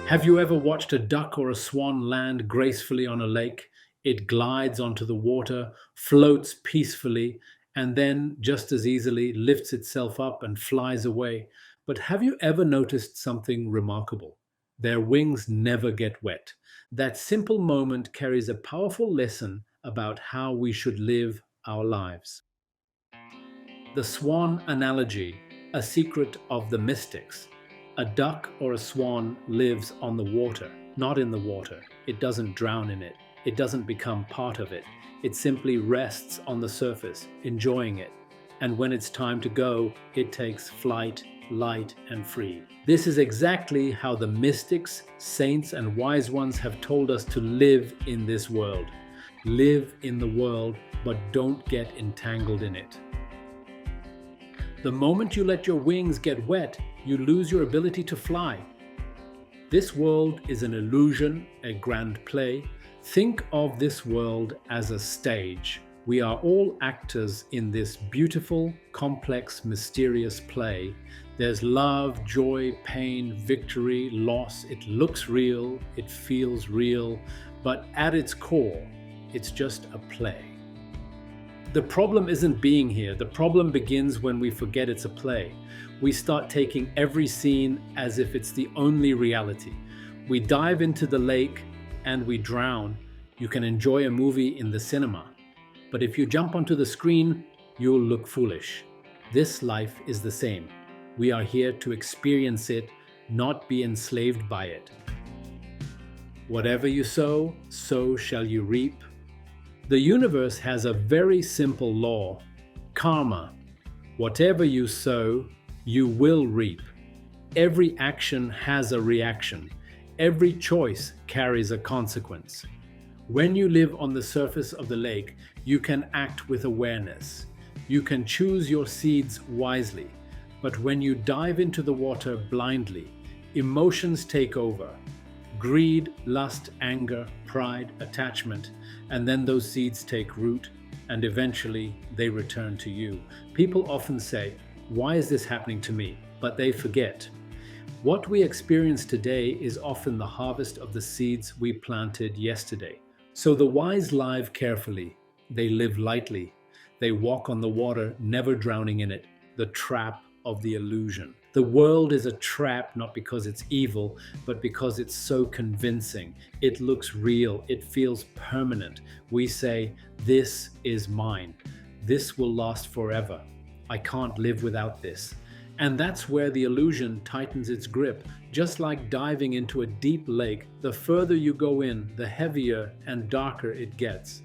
Have you ever watched a duck or a swan land gracefully on a lake? It glides onto the water, floats peacefully, and then just as easily lifts itself up and flies away. But have you ever noticed something remarkable? Their wings never get wet. That simple moment carries a powerful lesson about how we should live our lives. The swan analogy, a secret of the mystics. A duck or a swan lives on the water, not in the water. It doesn't drown in it. It doesn't become part of it. It simply rests on the surface, enjoying it. And when it's time to go, it takes flight, light, and free. This is exactly how the mystics, saints, and wise ones have told us to live in this world. Live in the world, but don't get entangled in it. The moment you let your wings get wet, you lose your ability to fly. This world is an illusion, a grand play. Think of this world as a stage. We are all actors in this beautiful, complex, mysterious play. There's love, joy, pain, victory, loss. It looks real, it feels real, but at its core, it's just a play. The problem isn't being here. The problem begins when we forget it's a play. We start taking every scene as if it's the only reality. We dive into the lake and we drown. You can enjoy a movie in the cinema, but if you jump onto the screen, you'll look foolish. This life is the same. We are here to experience it, not be enslaved by it. Whatever you sow, so shall you reap. The universe has a very simple law: karma. Whatever you sow, you will reap. Every action has a reaction. Every choice carries a consequence. When you live on the surface of the lake, you can act with awareness. You can choose your seeds wisely. But when you dive into the water blindly, emotions take over. Greed, lust, anger, pride, attachment, and then those seeds take root and eventually they return to you. People often say, "Why is this happening to me?" But they forget. What we experience today is often the harvest of the seeds we planted yesterday. So the wise live carefully, they live lightly, they walk on the water, never drowning in it, the trap of the illusion. The world is a trap not because it's evil, but because it's so convincing. It looks real, it feels permanent. We say, "This is mine. This will last forever. I can't live without this." And that's where the illusion tightens its grip. Just like diving into a deep lake, the further you go in, the heavier and darker it gets.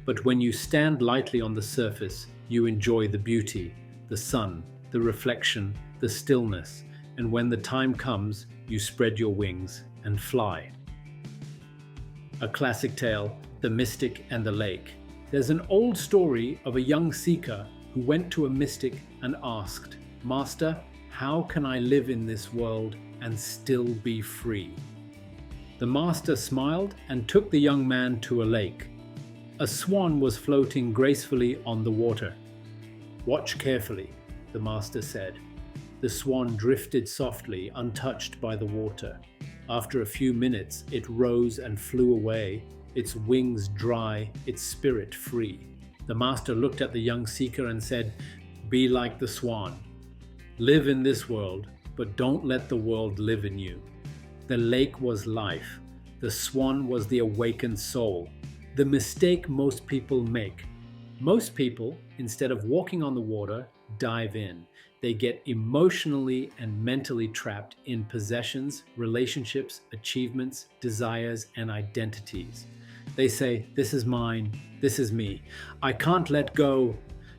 But when you stand lightly on the surface, you enjoy the beauty, the sun, the reflection, the stillness, and when the time comes, you spread your wings and fly. A classic tale, The Mystic and the Lake. There's an old story of a young seeker who went to a mystic and asked, "Master, how can I live in this world and still be free?" The master smiled and took the young man to a lake. A swan was floating gracefully on the water. "Watch carefully," the master said. The swan drifted softly, untouched by the water. After a few minutes, it rose and flew away, its wings dry, its spirit free. The master looked at the young seeker and said, "Be like the swan. Live in this world, but don't let the world live in you." The lake was life. The swan was the awakened soul. The mistake most people make. Most people, instead of walking on the water, dive in. They get emotionally and mentally trapped in possessions, relationships, achievements, desires, and identities. They say, "This is mine, this is me. I can't let go."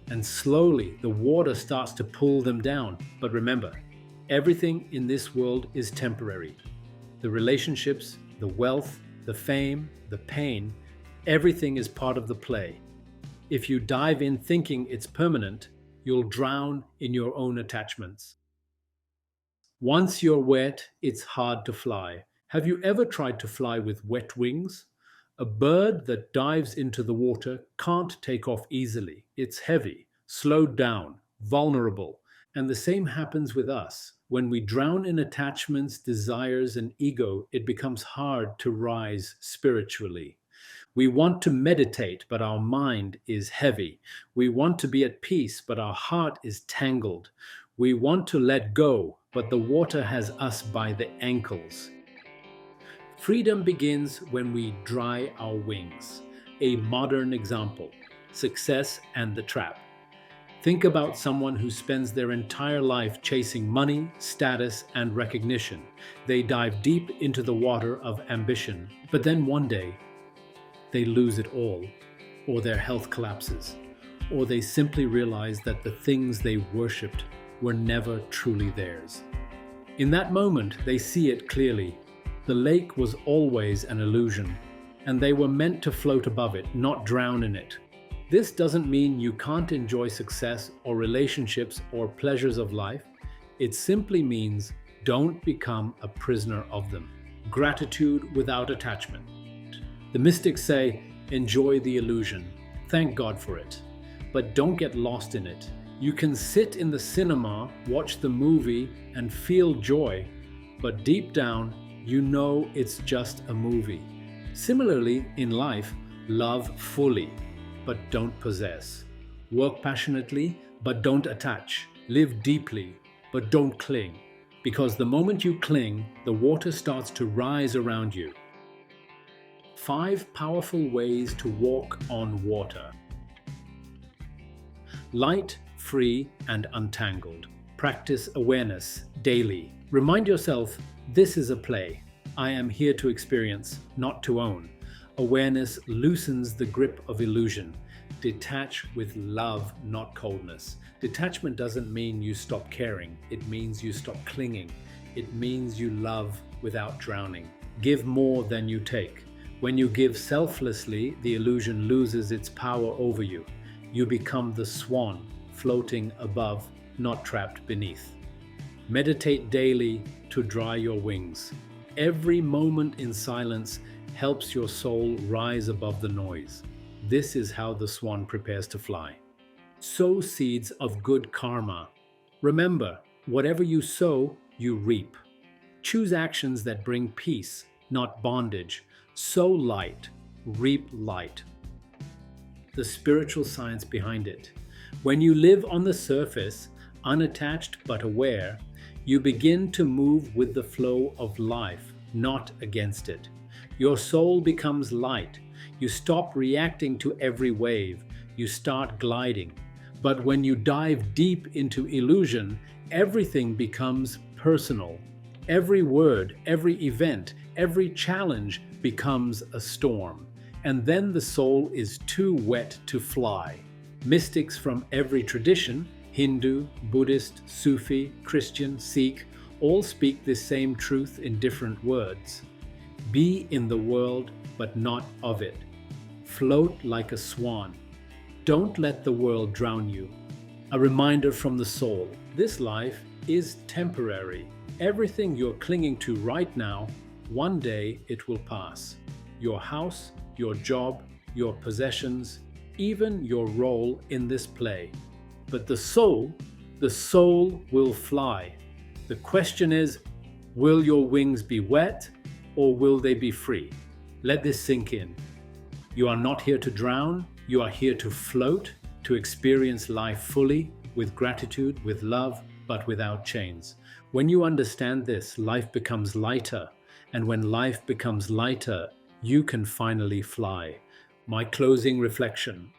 And slowly the water starts to pull them down. But remember, everything in this world is temporary. The relationships, the wealth, the fame, the pain, everything is part of the play. If you dive in thinking it's permanent, you'll drown in your own attachments. Once you're wet, it's hard to fly. Have you ever tried to fly with wet wings? A bird that dives into the water can't take off easily. It's heavy, slowed down, vulnerable. And the same happens with us. When we drown in attachments, desires, and ego, it becomes hard to rise spiritually. We want to meditate, but our mind is heavy. We want to be at peace, but our heart is tangled. We want to let go, but the water has us by the ankles. Freedom begins when we dry our wings. A modern example: success and the trap. Think about someone who spends their entire life chasing money, status, and recognition. They dive deep into the water of ambition, but then one day they lose it all, or their health collapses, or they simply realize that the things they worshipped were never truly theirs. In that moment, they see it clearly. The lake was always an illusion, and they were meant to float above it, not drown in it. This doesn't mean you can't enjoy success or relationships or pleasures of life. It simply means don't become a prisoner of them. Gratitude without attachment. The mystics say, enjoy the illusion, thank God for it, but don't get lost in it. You can sit in the cinema, watch the movie, and feel joy, but deep down, you know it's just a movie. Similarly, in life, love fully, but don't possess. Work passionately, but don't attach. Live deeply, but don't cling. Because the moment you cling, the water starts to rise around you. 5 powerful ways to walk on water. Light, free, and untangled. Practice awareness daily. Remind yourself, this is a play. I am here to experience, not to own. Awareness loosens the grip of illusion. Detach with love, not coldness. Detachment doesn't mean you stop caring. It means you stop clinging. It means you love without drowning. Give more than you take. When you give selflessly, the illusion loses its power over you. You become the swan, floating above, not trapped beneath. Meditate daily to dry your wings. Every moment in silence helps your soul rise above the noise. This is how the swan prepares to fly. Sow seeds of good karma. Remember, whatever you sow, you reap. Choose actions that bring peace, not bondage. Sow light, reap light. The spiritual science behind it. When you live on the surface, unattached but aware, you begin to move with the flow of life, not against it. Your soul becomes light. You stop reacting to every wave. You start gliding. But when you dive deep into illusion, everything becomes personal. Every word, every event, every challenge becomes a storm. And then the soul is too wet to fly. Mystics from every tradition, Hindu, Buddhist, Sufi, Christian, Sikh, all speak this same truth in different words. Be in the world, but not of it. Float like a swan. Don't let the world drown you. A reminder from the soul. This life is temporary. Everything you're clinging to right now, one day it will pass. Your house, your job, your possessions, even your role in this play. But the soul will fly. The question is, will your wings be wet or will they be free? Let this sink in. You are not here to drown, you are here to float, to experience life fully, with gratitude, with love, but without chains. When you understand this, life becomes lighter, and when life becomes lighter, you can finally fly. My closing reflection.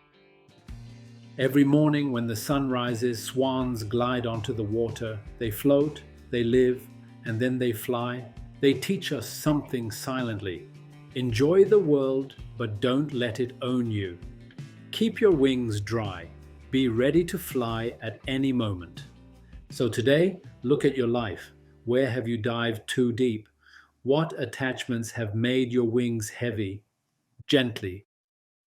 Every morning when the sun rises, swans glide onto the water. They float, they live, and then they fly. They teach us something silently. Enjoy the world, but don't let it own you. Keep your wings dry. Be ready to fly at any moment. So today, look at your life. Where have you dived too deep? What attachments have made your wings heavy? Gently.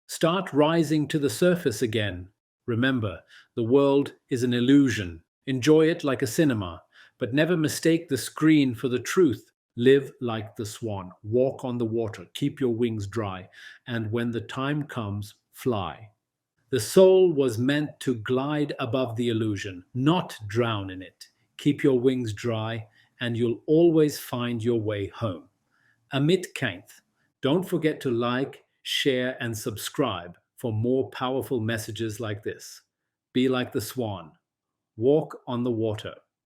Start rising to the surface again. Remember, the world is an illusion. Enjoy it like a cinema, but never mistake the screen for the truth. Live like the swan. Walk on the water. Keep your wings dry. And when the time comes, fly. The soul was meant to glide above the illusion, not drown in it. Keep your wings dry, and you'll always find your way home. Amit Kainth. Don't forget to like, share, and subscribe for more powerful messages like this. Be like the swan. Walk on the water.